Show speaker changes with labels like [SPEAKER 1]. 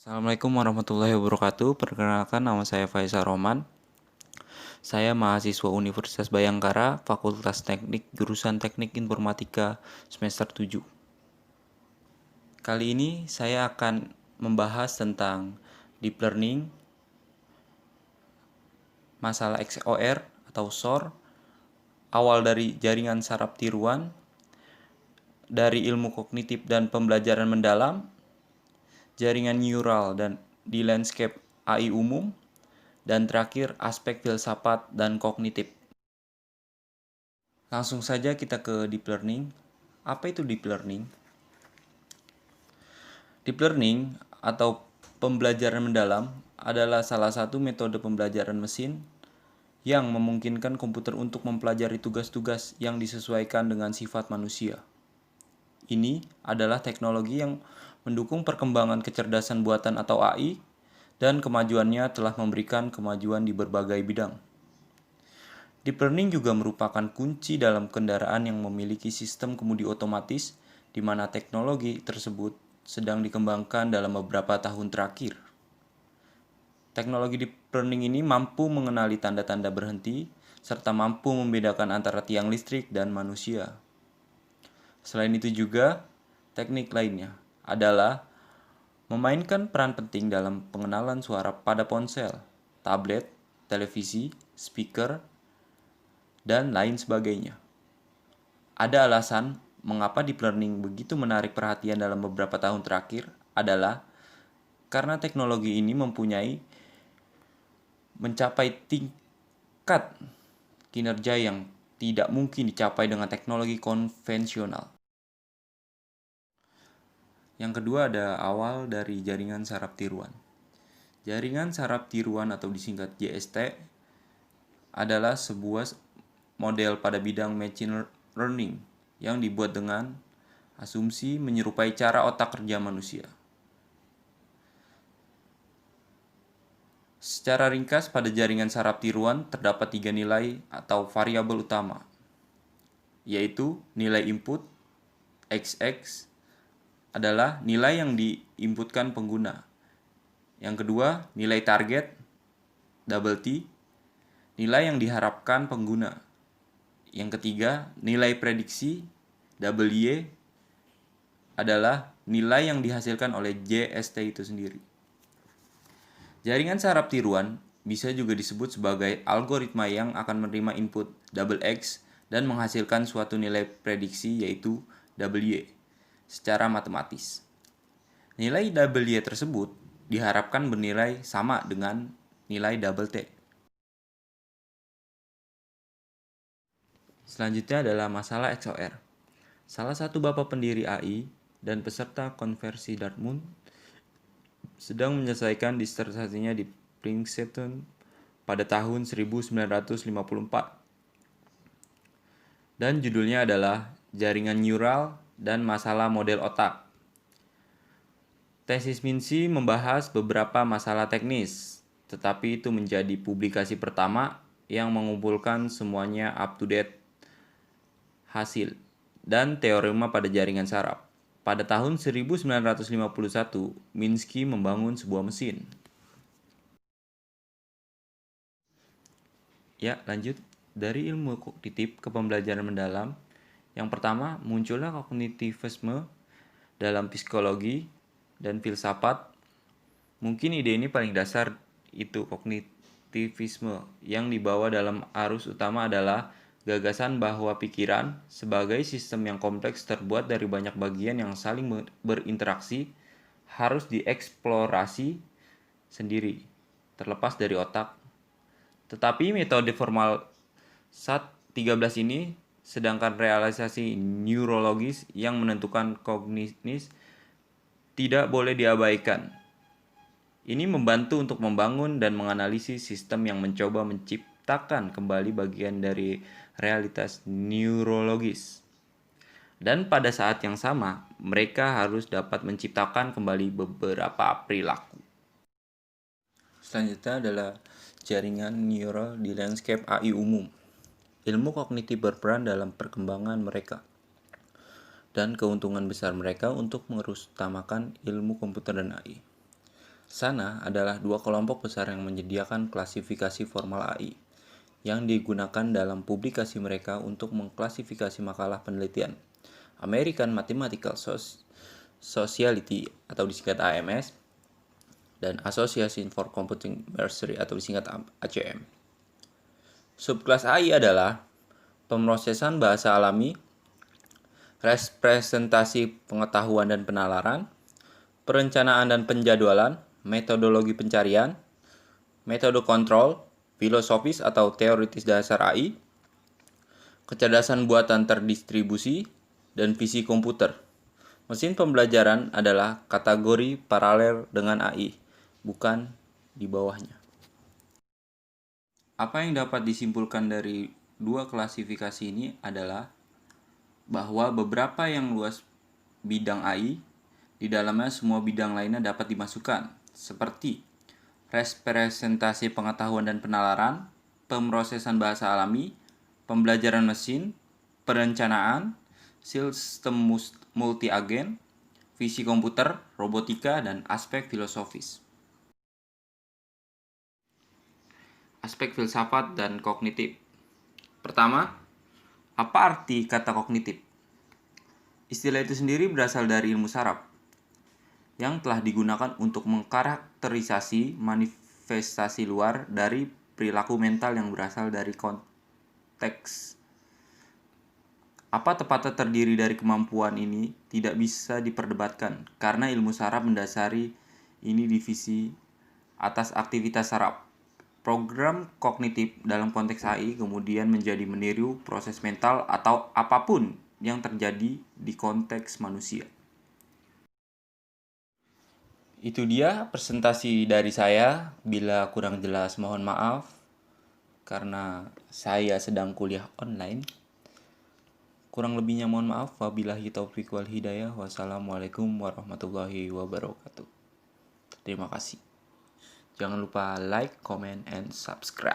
[SPEAKER 1] Assalamualaikum warahmatullahi wabarakatuh. Perkenalkan, nama saya Faisal Roman. Saya mahasiswa Universitas Bayangkara, Fakultas Teknik, jurusan Teknik Informatika semester 7. Kali ini saya akan membahas tentang deep learning, masalah XOR atau SOR, awal dari jaringan saraf tiruan, dari ilmu kognitif dan pembelajaran mendalam, jaringan neural dan di landscape AI umum, dan terakhir aspek filsafat dan kognitif. Langsung saja kita ke deep learning. Apa itu deep learning? Deep learning atau pembelajaran mendalam adalah salah satu metode pembelajaran mesin yang memungkinkan komputer untuk mempelajari tugas-tugas yang disesuaikan dengan sifat manusia. Ini adalah teknologi yang mendukung perkembangan kecerdasan buatan atau AI, dan kemajuannya telah memberikan kemajuan di berbagai bidang. Deep learning juga merupakan kunci dalam kendaraan yang memiliki sistem kemudi otomatis, di mana teknologi tersebut sedang dikembangkan dalam beberapa tahun terakhir. Teknologi deep learning ini mampu mengenali tanda-tanda berhenti, serta mampu membedakan antara tiang listrik dan manusia. Selain itu juga, teknik lainnya adalah memainkan peran penting dalam pengenalan suara pada ponsel, tablet, televisi, speaker, dan lain sebagainya. Ada alasan mengapa deep learning begitu menarik perhatian dalam beberapa tahun terakhir adalah karena teknologi ini mencapai tingkat kinerja yang tidak mungkin dicapai dengan teknologi konvensional. Yang kedua ada awal dari jaringan saraf tiruan. Jaringan saraf tiruan atau disingkat JST adalah sebuah model pada bidang machine learning yang dibuat dengan asumsi menyerupai cara otak kerja manusia. Secara ringkas, pada jaringan saraf tiruan terdapat 3 nilai atau variabel utama, yaitu nilai input, XX, adalah nilai yang diinputkan pengguna. Yang kedua, nilai target, double T, nilai yang diharapkan pengguna. Yang ketiga, nilai prediksi, double Y, adalah nilai yang dihasilkan oleh JST itu sendiri. Jaringan saraf tiruan bisa juga disebut sebagai algoritma yang akan menerima input double X dan menghasilkan suatu nilai prediksi yaitu double Y secara matematis. Nilai double Y tersebut diharapkan bernilai sama dengan nilai double T. Selanjutnya adalah masalah XOR. Salah satu bapak pendiri AI dan peserta konversi Dartmouth sedang menyelesaikan disertasinya di Princeton pada tahun 1954. Dan judulnya adalah Jaringan Neural dan Masalah Model Otak. Tesis Mincy membahas beberapa masalah teknis, tetapi itu menjadi publikasi pertama yang mengumpulkan semuanya up-to-date hasil dan teorema pada jaringan saraf. Pada tahun 1951, Minsky membangun sebuah mesin. Ya, lanjut. Dari ilmu kognitif ke pembelajaran mendalam, yang pertama munculnya kognitivisme dalam psikologi dan filsafat. Mungkin ide ini paling dasar itu kognitivisme yang dibawa dalam arus utama adalah gagasan bahwa pikiran sebagai sistem yang kompleks terbuat dari banyak bagian yang saling berinteraksi harus dieksplorasi sendiri, terlepas dari otak. Tetapi metode formal SAT13 ini, sedangkan realisasi neurologis yang menentukan kognitis tidak boleh diabaikan. Ini membantu untuk membangun dan menganalisis sistem yang mencoba menciptakan kembali bagian dari realitas neurologis. Dan pada saat yang sama, mereka harus dapat menciptakan kembali beberapa perilaku. Selanjutnya adalah jaringan neural di landscape AI umum. Ilmu kognitif berperan dalam perkembangan mereka dan keuntungan besar mereka untuk mengutamakan ilmu komputer dan AI. sana adalah dua kelompok besar yang menyediakan klasifikasi formal AI yang digunakan dalam publikasi mereka untuk mengklasifikasi makalah penelitian. American Mathematical Society atau disingkat AMS dan Association for Computing Research atau disingkat ACM. Subkelas AI adalah pemrosesan bahasa alami, representasi pengetahuan dan penalaran, perencanaan dan penjadwalan, metodologi pencarian, metode kontrol, filosofis atau teoritis dasar AI, kecerdasan buatan terdistribusi, dan visi komputer. Mesin pembelajaran adalah kategori paralel dengan AI, bukan di bawahnya. Apa yang dapat disimpulkan dari dua klasifikasi ini adalah bahwa beberapa yang luas bidang AI, di dalamnya semua bidang lainnya dapat dimasukkan, seperti representasi pengetahuan dan penalaran, pemrosesan bahasa alami, pembelajaran mesin, perencanaan, sistem multi-agen, visi komputer, robotika, dan aspek filosofis. Aspek filsafat dan kognitif. Pertama, apa arti kata kognitif? Istilah itu sendiri berasal dari ilmu saraf yang telah digunakan untuk mengkarakterisasi manifestasi luar dari perilaku mental yang berasal dari konteks. Apa tepatnya terdiri dari kemampuan ini tidak bisa diperdebatkan karena ilmu saraf mendasari ini divisi atas aktivitas saraf. Program kognitif dalam konteks AI kemudian menjadi meniru proses mental atau apapun yang terjadi di konteks manusia. Itu dia presentasi dari saya. Bila kurang jelas mohon maaf karena saya sedang kuliah online. Kurang lebihnya mohon maaf. Wabillahi taufiq wal hidayah. Wassalamualaikum warahmatullahi wabarakatuh. Terima kasih. Jangan lupa like, comment, and subscribe.